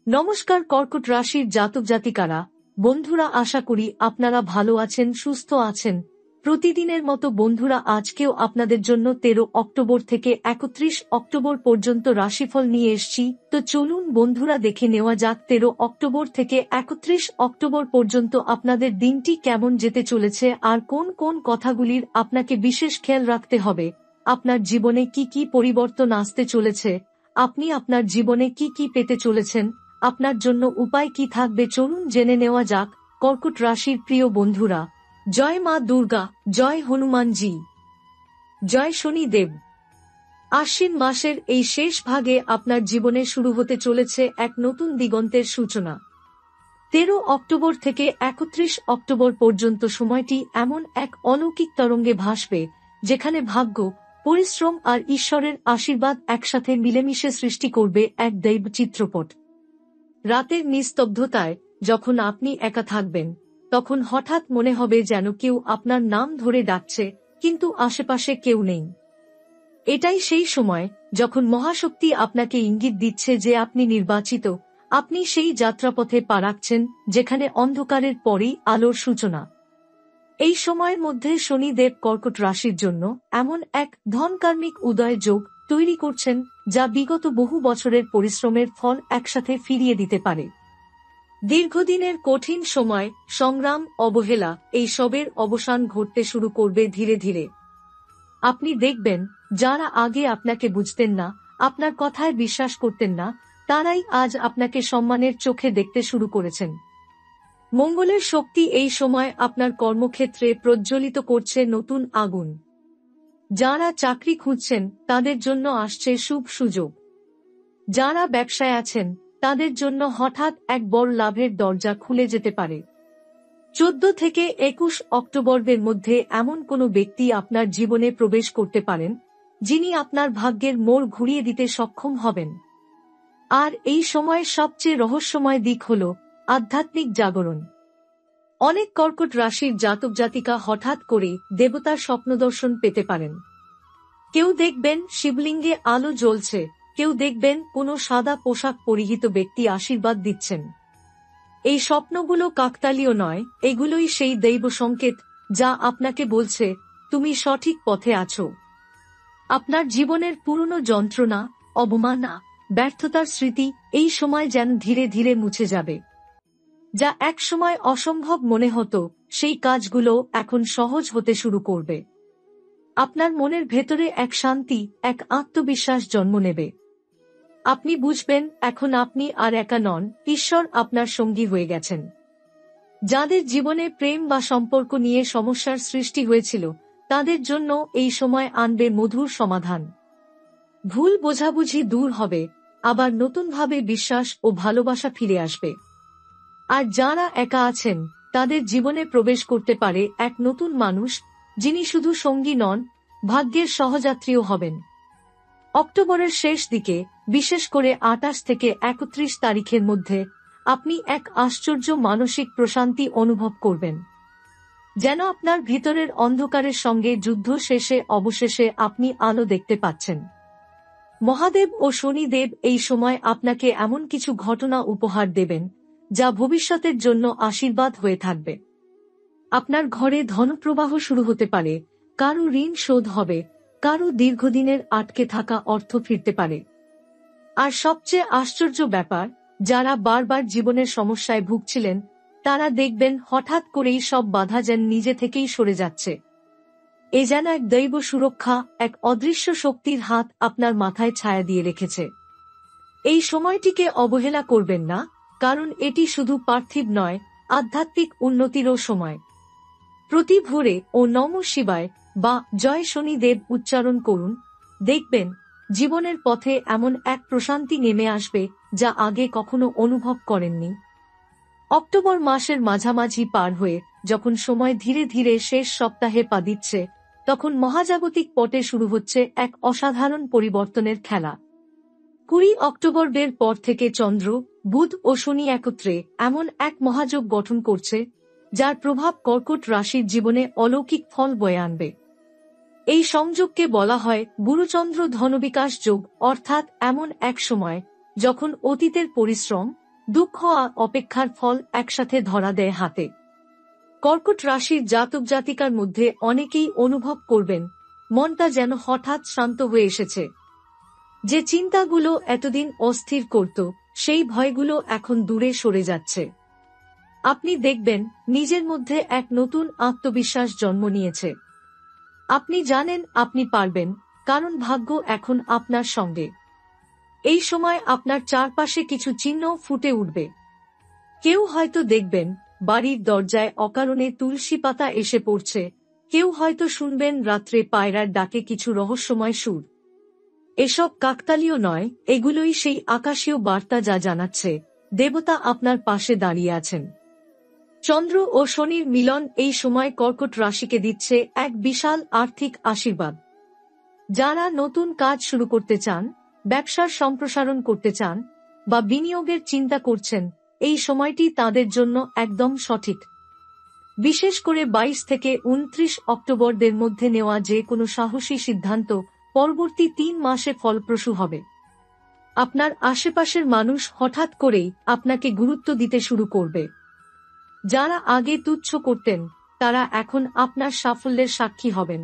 নমস্কার কর্কট রাশির জাতক জাতিকারা, বন্ধুরা, আশা করি আপনারা ভালো আছেন, সুস্থ আছেন। প্রতিদিনের মতো বন্ধুরা, আজকেও আপনাদের জন্য 13 অক্টোবর থেকে 31 অক্টোবর পর্যন্ত রাশিফল নিয়ে এসেছি। তো চলুন বন্ধুরা, দেখে নেওয়া যাক 13 অক্টোবর থেকে 31 অক্টোবর পর্যন্ত আপনাদের দিনটি কেমন যেতে চলেছে আর কোন কোন কথাগুলির আপনাকে বিশেষ খেয়াল রাখতে হবে। আপনার জীবনে কি কি পরিবর্তন আসতে চলেছে, আপনি আপনার জীবনে কি কি পেতে চলেছেন, আপনার জন্য উপায় কি থাকবে, চলুন জেনে নেওয়া যাক। কর্কট রাশির প্রিয় বন্ধুরা, জয় মা দুর্গা, জয় হনুমানজি, জয় শনিদেব। আশ্বিন মাসের এই শেষ ভাগে আপনার জীবনে শুরু হতে চলেছে এক নতুন দিগন্তের সূচনা। 13 অক্টোবর থেকে 31 অক্টোবর পর্যন্ত সময়টি এমন এক অলৌকিক তরঙ্গে ভাসবে, যেখানে ভাগ্য, পরিশ্রম আর ঈশ্বরের আশীর্বাদ একসাথে মিলেমিশে সৃষ্টি করবে এক দৈব চিত্রপট। রাতের নিস্তব্ধতায় যখন আপনি একা থাকবেন, তখন হঠাৎ মনে হবে যেন কেউ আপনার নাম ধরে ডাকছে, কিন্তু আশেপাশে কেউ নেই। এটাই সেই সময় যখন মহাশক্তি আপনাকে ইঙ্গিত দিচ্ছে যে আপনি নির্বাচিত, আপনি সেই যাত্রাপথে পা রাখছেন যেখানে অন্ধকারের পরেই আলোর সূচনা। এই সময়ের মধ্যে শনিদেব কর্কট রাশির জন্য এমন এক ধনকার্মিক উদয় যোগ তৈরি করছেন, যা বিগত বহু বছরের পরিশ্রমের ফল একসাথে ফিরিয়ে দিতে পারে। দীর্ঘদিনের কঠিন সময়, সংগ্রাম, অবহেলা, এই সবের অবসান ঘটতে শুরু করবে ধীরে ধীরে। আপনি দেখবেন, যারা আগে আপনাকে বুঝতেন না, আপনার কথায় বিশ্বাস করতেন না, তারাই আজ আপনাকে সম্মানের চোখে দেখতে শুরু করেছেন। মঙ্গলের শক্তি এই সময় আপনার কর্মক্ষেত্রে প্রজ্বলিত করছে নতুন আগুন। যারা চাকরি খুঁজছেন তাদের জন্য আসছে শুভ সুযোগ। যারা ব্যবসায় আছেন তাদের জন্য হঠাৎ এক বড় লাভের দরজা খুলে যেতে পারে। 14 থেকে 21 অক্টোবরের মধ্যে এমন কোনো ব্যক্তি আপনার জীবনে প্রবেশ করতে পারেন, যিনি আপনার ভাগ্যের মোড় ঘুরিয়ে দিতে সক্ষম হবেন। আর এই সময়ের সবচেয়ে রহস্যময় দিক হল আধ্যাত্মিক জাগরণ। অনেক কর্কট রাশির জাতক জাতিকা হঠাৎ করে দেবতার স্বপ্নদর্শন পেতে পারেন। কেউ দেখবেন শিবলিঙ্গে আলো জ্বলছে, কেউ দেখবেন কোনো সাদা পোশাক পরিহিত ব্যক্তি আশীর্বাদ দিচ্ছেন। এই স্বপ্নগুলো কাকতালীয় নয়, এগুলোই সেই দৈব সংকেত যা আপনাকে বলছে তুমি সঠিক পথে আছো। আপনার জীবনের পুরনো যন্ত্রণা, অবমাননা, ব্যর্থতার স্মৃতি এই সময় যেন ধীরে ধীরে মুছে যাবে। যা একসময় অসম্ভব মনে হতো, সেই কাজগুলো এখন সহজ হতে শুরু করবে। আপনার মনের ভেতরে এক শান্তি, এক আত্মবিশ্বাস জন্ম নেবে। আপনি বুঝবেন এখন আপনি আর একা নন, ঈশ্বর আপনার সঙ্গী হয়ে গেছেন। যাদের জীবনে প্রেম বা সম্পর্ক নিয়ে সমস্যার সৃষ্টি হয়েছিল, তাদের জন্য এই সময় আনবে মধুর সমাধান। ভুল বোঝাবুঝি দূর হবে, আবার নতুনভাবে বিশ্বাস ও ভালোবাসা ফিরে আসবে। আর যারা একা আছেন, তাদের জীবনে প্রবেশ করতে পারে এক নতুন মানুষ, যিনি শুধু সঙ্গী নন, ভাগ্যের সহযাত্রীও হবেন। অক্টোবরের শেষ দিকে, বিশেষ করে 28 থেকে 31 তারিখের মধ্যে, আপনি এক আশ্চর্য মানসিক প্রশান্তি অনুভব করবেন। যেন আপনার ভিতরের অন্ধকারের সঙ্গে যুদ্ধ শেষে অবশেষে আপনি আলো দেখতে পাচ্ছেন। মহাদেব ও শনিদেব এই সময় আপনাকে এমন কিছু ঘটনা উপহার দেবেন, যা ভবিষ্যতের জন্য আশীর্বাদ হয়ে থাকবে। আপনার ঘরে ধনপ্রবাহ শুরু হতে পারে, কারো ঋণ শোধ হবে, কারো দীর্ঘদিনের আটকে থাকা অর্থ ফিরতে পারে। আর সবচেয়ে আশ্চর্য ব্যাপার, যারা বারবার জীবনের সমস্যায় ভুগছিলেন, তারা দেখবেন হঠাৎ করেই সব বাধা যেন নিজে থেকেই সরে যাচ্ছে। এ যেন এক দৈব সুরক্ষা, এক অদৃশ্য শক্তির হাত আপনার মাথায় ছায়া দিয়ে রেখেছে। এই সময়টিকে অবহেলা করবেন না, কারণ এটি শুধু পার্থিব নয়, আধ্যাত্মিক উন্নতিরও সময়। প্রতি ভোরে ও নমঃ শিবায় বা জয় শনিদেব উচ্চারণ করুন, দেখবেন জীবনের পথে এমন এক প্রশান্তি নেমে আসবে যা আগে কখনো অনুভব করেননি। অক্টোবর মাসের মাঝামাঝি পার হয়ে যখন সময় ধীরে ধীরে শেষ সপ্তাহে পা দিচ্ছে, তখন মহাজাগতিক পটে শুরু হচ্ছে এক অসাধারণ পরিবর্তনের খেলা। 20 অক্টোবরের পর থেকে চন্দ্র, বুধ ও শনি একত্রে এমন এক মহাযোগ গঠন করছে, যার প্রভাব কর্কট রাশির জীবনে অলৌকিক ফল বয়ে আনবে। এই সংযোগকে বলা হয় গুরুচন্দ্র ধনবিকাশ যোগ, অর্থাৎ এমন এক সময় যখন অতীতের পরিশ্রম, দুঃখ আর অপেক্ষার ফল একসাথে ধরা দেয় হাতে। কর্কট রাশির জাতক জাতিকার মধ্যে অনেকেই অনুভব করবেন মনটা যেন হঠাৎ শান্ত হয়ে এসেছে। যে চিন্তাগুলো এতদিন অস্থির করত সেই ভয়গুলো এখন দূরে সরে যাচ্ছে। আপনি দেখবেন নিজের মধ্যে এক নতুন আত্মবিশ্বাস জন্ম নিয়েছে। আপনি জানেন আপনি পারবেন, কারণ ভাগ্য এখন আপনার সঙ্গে। এই সময় আপনার চারপাশে কিছু চিহ্ন ফুটে উঠবে। কেউ হয়তো দেখবেন বাড়ির দরজায় অকারণে তুলসী পাতা এসে পড়ছে, কেউ হয়তো শুনবেন রাত্রে পায়রার ডাকে কিছু রহস্যময় সুর। এসব কাকতালীয় নয়, এগুলোই সেই আকাশীয় বার্তা যা জানাচ্ছে দেবতা আপনার পাশে দাঁড়িয়ে আছেন। চন্দ্র ও শনির মিলন এই সময় কর্কট রাশিকে দিচ্ছে এক বিশাল আর্থিক আশীর্বাদ। যারা নতুন কাজ শুরু করতে চান, ব্যবসার সম্প্রসারণ করতে চান বা বিনিয়োগের চিন্তা করছেন, এই সময়টি তাদের জন্য একদম সঠিক। বিশেষ করে 22 থেকে 29 অক্টোবরের মধ্যে নেওয়া যে কোনো সাহসী সিদ্ধান্ত পরবর্তী 3 মাসে ফলপ্রসূ হবে। আপনার আশেপাশের মানুষ হঠাৎ করেই আপনাকে গুরুত্ব দিতে শুরু করবে। যারা আগে তুচ্ছ করতেন তারা এখন আপনার সাফল্যের সাক্ষী হবেন।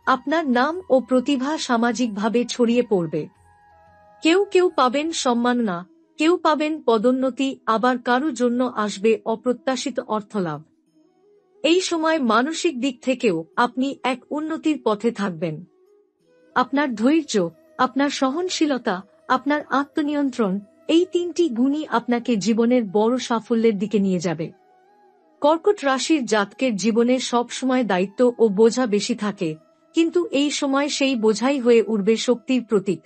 আপনার নাম ও প্রতিভা সামাজিকভাবে ছড়িয়ে পড়বে। কেউ কেউ পাবেন সম্মাননা, কেউ পাবেন পদোন্নতি, আবার কারো জন্য আসবে অপ্রত্যাশিত অর্থলাভ। এই সময় মানসিক দিক থেকেও আপনি এক উন্নতির পথে থাকবেন। আপনার ধৈর্য, আপনার সহনশীলতা, আপনার আত্মনিয়ন্ত্রণ, এই 3টি গুণই আপনাকে জীবনের বড় সাফল্যের দিকে নিয়ে যাবে। কর্কট রাশির জাতকের জীবনে সব সময় দায়িত্ব ও বোঝা বেশি থাকে, কিন্তু এই সময় সেই বোঝাই হয়ে উঠবে শক্তির প্রতীক।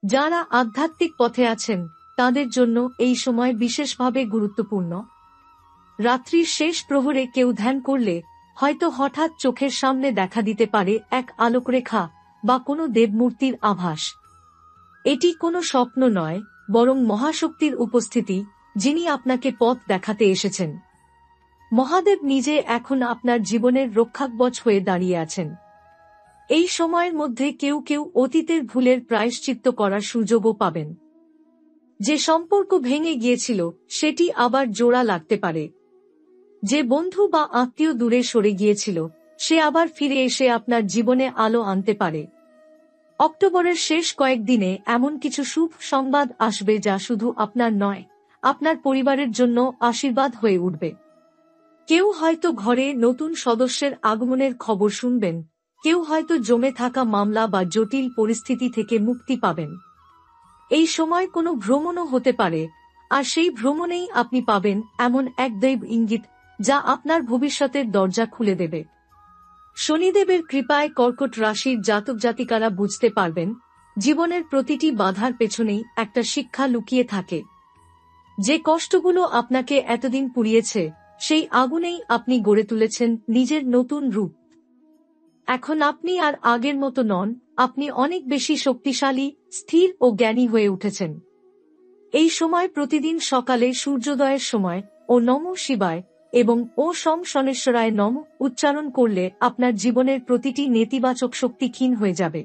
যারা আধ্যাত্মিক পথে আছেন তাদের জন্য এই সময় বিশেষভাবে গুরুত্বপূর্ণ। রাত্রির শেষ প্রহরে কেউ ধ্যান করলে হয়তো হঠাৎ চোখের সামনে দেখা দিতে পারে এক আলোকরেখা বা কোনো দেবমূর্তির আভাস। এটি কোনো স্বপ্ন নয়, বরং মহাশক্তির উপস্থিতি, যিনি আপনাকে পথ দেখাতে এসেছেন। মহাদেব নিজে এখন আপনার জীবনের রক্ষাকবচ হয়ে দাঁড়িয়ে আছেন। এই সময়ের মধ্যে কেউ কেউ অতীতের ভুলের প্রায়শ্চিত্ত করার সুযোগও পাবেন। যে সম্পর্ক ভেঙে গিয়েছিল সেটি আবার জোড়া লাগতে পারে। যে বন্ধু বা আত্মীয় দূরে সরে গিয়েছিল সে আবার ফিরে এসে আপনার জীবনে আলো আনতে পারে। অক্টোবরের শেষ কয়েকদিনে এমন কিছু শুভ সংবাদ আসবে যা শুধু আপনার নয়, আপনার পরিবারের জন্য আশীর্বাদ হয়ে উঠবে। কেউ হয়তো ঘরে নতুন সদস্যের আগমনের খবর শুনবেন, কেউ হয়তো জমে থাকা মামলা বা জটিল পরিস্থিতি থেকে মুক্তি পাবেন। এই সময় কোনো ভ্রমণও হতে পারে, আর সেই ভ্রমণেই আপনি পাবেন এমন এক দৈব ইঙ্গিত যা আপনার ভবিষ্যতের দরজা খুলে দেবে। শনিদেবের কৃপায় কর্কট রাশির জাতক জাতিকারা বুঝতে পারবেন জীবনের প্রতিটি বাধার পেছনেই একটা শিক্ষা লুকিয়ে থাকে। যে কষ্টগুলো আপনাকে এতদিন পুড়িয়েছে সেই আগুনেই আপনি গড়ে তুলেছেন নিজের নতুন রূপ। এখন আপনি আর আগের মতো নন, আপনি অনেক বেশি শক্তিশালী, স্থির ও জ্ঞানী হয়ে উঠেছেন। এই সময় প্রতিদিন সকালে সূর্যোদয়ের সময় ও নমঃ শিবায় এবং ও সম শনেশ্বরায় নমঃ উচ্চারণ করলে আপনার জীবনের প্রতিটি নেতিবাচক শক্তি ক্ষীণ হয়ে যাবে।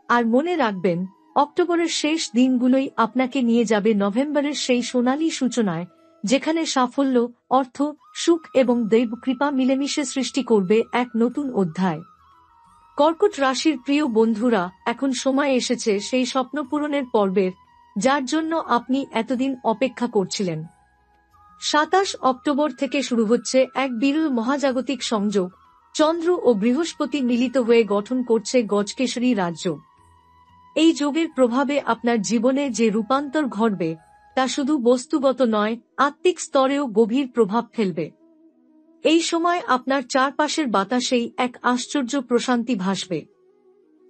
আর মনে রাখবেন, অক্টোবরের শেষ দিনগুলোই আপনাকে নিয়ে যাবে নভেম্বরের সেই সোনালী সূচনায়, যেখানে সাফল্য, অর্থ, সুখ এবং দৈব কৃপা মিলেমিশে সৃষ্টি করবে এক নতুন অধ্যায়। কর্কট রাশির প্রিয় বন্ধুরা, এখন সময় এসেছে সেই স্বপ্ন পূরণের পর্বের, যার জন্য আপনি এতদিন অপেক্ষা করছিলেন। 27 অক্টোবর থেকে শুরু হচ্ছে এক বিরল মহাজাগতিক সংযোগ। চন্দ্র ও বৃহস্পতি মিলিত হয়ে গঠন করছে গজকেশরী রাজ্য। এই যোগের প্রভাবে আপনার জীবনে যে রূপান্তর ঘটবে তা শুধু বস্তুগত নয়, আত্মিক স্তরেও গভীর প্রভাব ফেলবে। এই সময় আপনার চারপাশের বাতাসেই এক আশ্চর্য প্রশান্তি ভাসবে।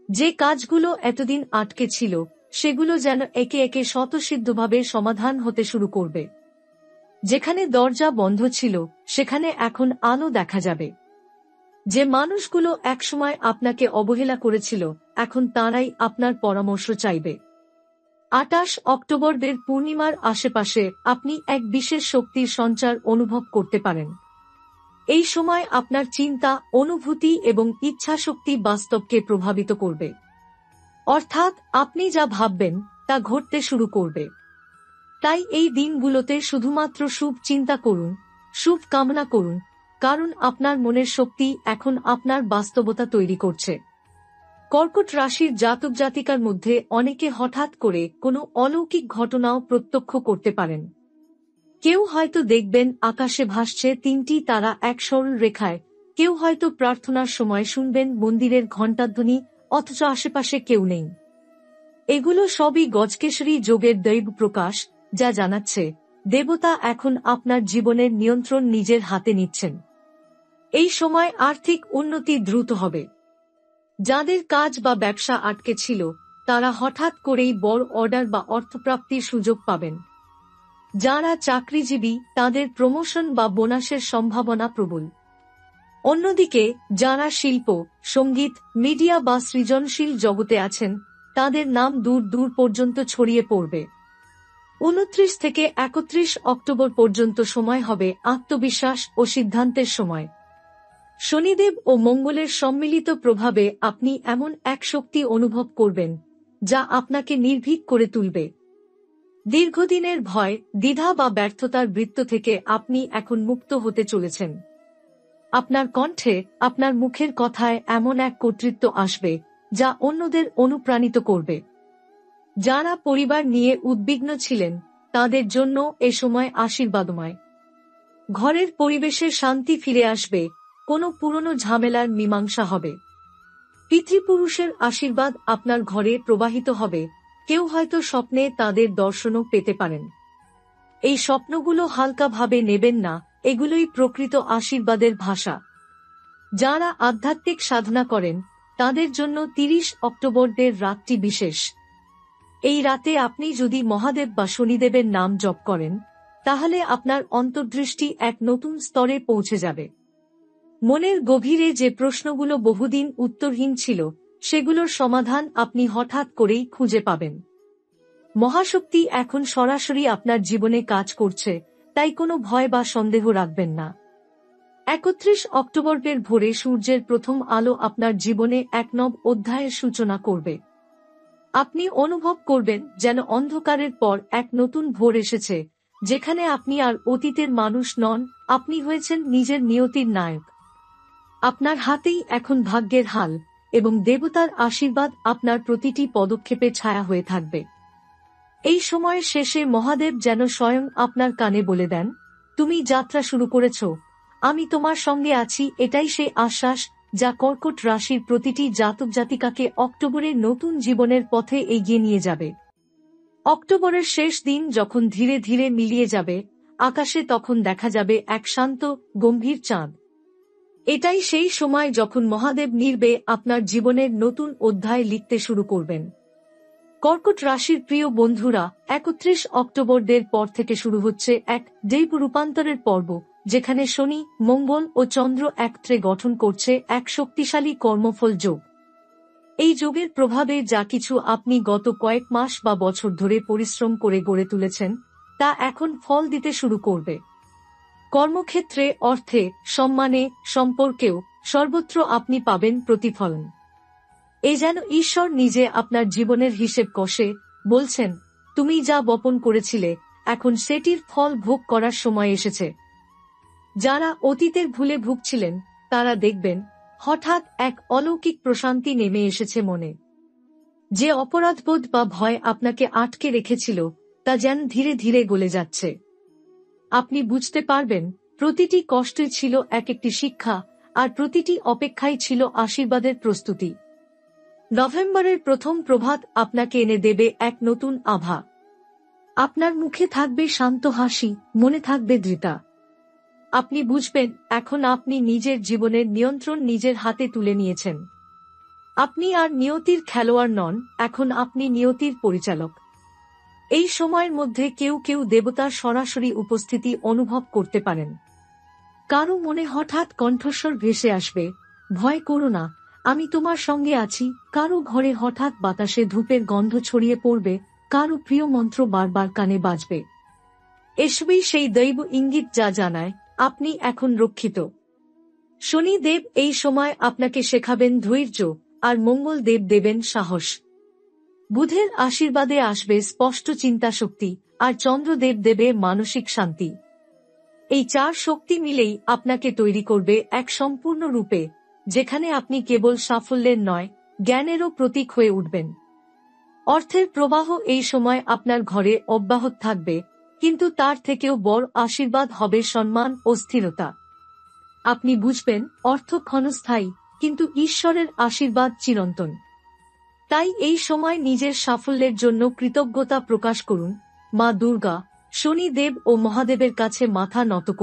যে কাজগুলো এতদিন আটকে ছিল সেগুলো যেন একে একে স্বতঃসিদ্ধভাবে সমাধান হতে শুরু করবে। যেখানে দরজা বন্ধ ছিল সেখানে এখন আলো দেখা যাবে। যে মানুষগুলো একসময় আপনাকে অবহেলা করেছিল এখন তারাই আপনার পরামর্শ চাইবে। 28 অক্টোবরের পূর্ণিমার আশেপাশে আপনি এক বিশেষ শক্তির সঞ্চার অনুভব করতে পারেন। এই সময় আপনার চিন্তা, অনুভূতি এবং ইচ্ছাশক্তি বাস্তবকে প্রভাবিত করবে। অর্থাৎ আপনি যা ভাববেন তা ঘটতে শুরু করবে। তাই এই দিনগুলোতে শুধুমাত্র শুভ চিন্তা করুন, শুভ কামনা করুন, কারণ আপনার মনের শক্তি এখন আপনার বাস্তবতা তৈরি করছে। কর্কট রাশির জাতক জাতিকার মধ্যে অনেকে হঠাৎ করে কোনো অলৌকিক ঘটনাও প্রত্যক্ষ করতে পারেন। কেউ হয়তো দেখবেন আকাশে ভাসছে 3টি তারা এক সরল রেখায়, কেউ হয়তো প্রার্থনার সময় শুনবেন মন্দিরের ঘণ্টাধ্বনি, অথচ আশেপাশে কেউ নেই। এগুলো সবই গজকেশরী যোগের দৈব প্রকাশ, যা জানাচ্ছে দেবতা এখন আপনার জীবনের নিয়ন্ত্রণ নিজের হাতে নিচ্ছেন। এই সময় আর্থিক উন্নতি দ্রুত হবে। যাদের কাজ বা ব্যবসা আটকে ছিল, তারা হঠাৎ করেই বড় অর্ডার বা অর্থপ্রাপ্তির সুযোগ পাবেন। যারা চাকরিজীবী, তাদের প্রমোশন বা বোনাসের সম্ভাবনা প্রবল। অন্যদিকে যারা শিল্প, সঙ্গীত, মিডিয়া বা সৃজনশীল জগতে আছেন, তাদের নাম দূর দূর পর্যন্ত ছড়িয়ে পড়বে। 29 থেকে 31 অক্টোবর পর্যন্ত সময় হবে আত্মবিশ্বাস ও সিদ্ধান্তের সময়। শনিদেব ও মঙ্গলের সম্মিলিত প্রভাবে আপনি এমন এক শক্তি অনুভব করবেন, যা আপনাকে নির্ভীক করে তুলবে। দীর্ঘদিনের ভয়, দ্বিধা বা ব্যর্থতার বৃত্ত থেকে আপনি এখন মুক্ত হতে চলেছেন। আপনার কণ্ঠে, আপনার মুখের কথায় এমন এক কর্তৃত্ব আসবে, যা অন্যদের অনুপ্রাণিত করবে। যারা পরিবার নিয়ে উদ্বিগ্ন ছিলেন, তাদের জন্য এ সময় আশীর্বাদময়। ঘরের পরিবেশে শান্তি ফিরে আসবে, কোনো পুরনো ঝামেলার মীমাংসা হবে। পিতৃপুরুষের আশীর্বাদ আপনার ঘরে প্রবাহিত হবে, কেউ হয়তো স্বপ্নে তাদের দর্শনও পেতে পারেন। এই স্বপ্নগুলো হালকাভাবে নেবেন না, এগুলোই প্রকৃত আশীর্বাদের ভাষা। যারা আধ্যাত্মিক সাধনা করেন, তাদের জন্য 30 অক্টোবরের রাতটি বিশেষ। এই রাতে আপনি যদি মহাদেব বা শনিদেবের নাম জপ করেন, তাহলে আপনার অন্তর্দৃষ্টি এক নতুন স্তরে পৌঁছে যাবে। মনের গভীরে যে প্রশ্নগুলো বহুদিন উত্তরহীন ছিল, সেগুলোর সমাধান আপনি হঠাৎ করেই খুঁজে পাবেন। মহাশক্তি এখন সরাসরি আপনার জীবনে কাজ করছে, তাই কোনো ভয় বা সন্দেহ রাখবেন না। 31 অক্টোবরের ভোরে সূর্যের প্রথম আলো আপনার জীবনে এক নব অধ্যায়ের সূচনা করবে। আপনি অনুভব করবেন যেন অন্ধকারের পর এক নতুন ভোর এসেছে, যেখানে আপনি আর অতীতের মানুষ নন, আপনি হয়েছেন নিজের নিয়তির নায়ক। আপনার হাতেই এখন ভাগ্যের হাল, এবং দেবতার আশীর্বাদ আপনার প্রতিটি পদক্ষেপে ছায়া হয়ে থাকবে। এই সময়ের শেষে মহাদেব যেন স্বয়ং আপনার কানে বলে দেন, তুমি যাত্রা শুরু করেছ, আমি তোমার সঙ্গে আছি। এটাই সেই আশ্বাস, যা কর্কট রাশির প্রতিটি জাতক জাতিকাকে অক্টোবরের নতুন জীবনের পথে এগিয়ে নিয়ে যাবে। অক্টোবরের শেষ দিন যখন ধীরে ধীরে মিলিয়ে যাবে, আকাশে তখন দেখা যাবে এক শান্ত, গম্ভীর চাঁদ। এটাই সেই সময় যখন মহাদেব নির্বে আপনার জীবনের নতুন অধ্যায় লিখতে শুরু করবেন। কর্কট রাশির প্রিয় বন্ধুরা, 31 অক্টোবরের পর থেকে শুরু হচ্ছে এক দৈব রূপান্তরের পর্ব, যেখানে শনি, মঙ্গল ও চন্দ্র একত্রে গঠন করছে এক শক্তিশালী কর্মফল যোগ। এই যোগের প্রভাবে যা কিছু আপনি গত কয়েক মাস বা বছর ধরে পরিশ্রম করে গড়ে তুলেছেন, তা এখন ফল দিতে শুরু করবে। কর্মক্ষেত্রে, অর্থে, সম্মানে, সম্পর্কেও সর্বত্র আপনি পাবেন প্রতিফলন। এ যেন ঈশ্বর নিজে আপনার জীবনের হিসেব কষে বলছেন, তুমি যা বপন করেছিলে, এখন সেটির ফল ভোগ করার সময় এসেছে। যারা অতীতের ভুলে ভুগছিলেন, তারা দেখবেন হঠাৎ এক অলৌকিক প্রশান্তি নেমে এসেছে মনে। যে অপরাধবোধ বা ভয় আপনাকে আটকে রেখেছিল, তা যেন ধীরে ধীরে গলে যাচ্ছে। আপনি বুঝতে পারবেন, প্রতিটি কষ্টই ছিল এক একটি শিক্ষা, আর প্রতিটি অপেক্ষাই ছিল আশীর্বাদের প্রস্তুতি। নভেম্বরের প্রথম প্রভাত আপনাকে এনে দেবে এক নতুন আভা। আপনার মুখে থাকবে শান্ত হাসি, মনে থাকবে দৃঢ়তা। আপনি বুঝবেন, এখন আপনি নিজের জীবনের নিয়ন্ত্রণ নিজের হাতে তুলে নিয়েছেন। আপনি আর নিয়তির খেলোয়াড় নন, এখন আপনি নিয়তির পরিচালক। এই সময়ের মধ্যে কেউ কেউ দেবতার সরাসরি উপস্থিতি অনুভব করতে পারেন। কারো মনে হঠাৎ কণ্ঠস্বর ভেসে আসবে, ভয় করো না, আমি তোমার সঙ্গে আছি। কারো ঘরে হঠাৎ বাতাসে ধূপের গন্ধ ছড়িয়ে পড়বে, কারো প্রিয় মন্ত্র বারবার কানে বাজবে। এসবই সেই দৈব ইঙ্গিত যা জানায় আপনি এখন রক্ষিত। শনি দেব এই সময় আপনাকে শেখাবেন ধৈর্য, আর মঙ্গল দেব দেবেন সাহস। বুধের আশীর্বাদে আসবে স্পষ্ট চিন্তাশক্তি, আর চন্দ্রদেব দেবে মানসিক শান্তি। এই 4 শক্তি মিলেই আপনাকে তৈরি করবে এক সম্পূর্ণ রূপে, যেখানে আপনি কেবল সাফল্যের নয়, জ্ঞানেরও প্রতীক হয়ে উঠবেন। অর্থের প্রবাহ এই সময় আপনার ঘরে অব্যাহত থাকবে, কিন্তু তার থেকেও বড় আশীর্বাদ হবে সম্মান ও স্থিরতা। আপনি বুঝবেন, অর্থ ক্ষণস্থায়ী, কিন্তু ঈশ্বরের আশীর্বাদ চিরন্তন। তাই এই সময় নিজের সাফল্যের জন্য কৃতজ্ঞতা প্রকাশ করুন, মা দুর্গা, শনি দেব ও মহাদেবের কাছে মাথা নত করুন।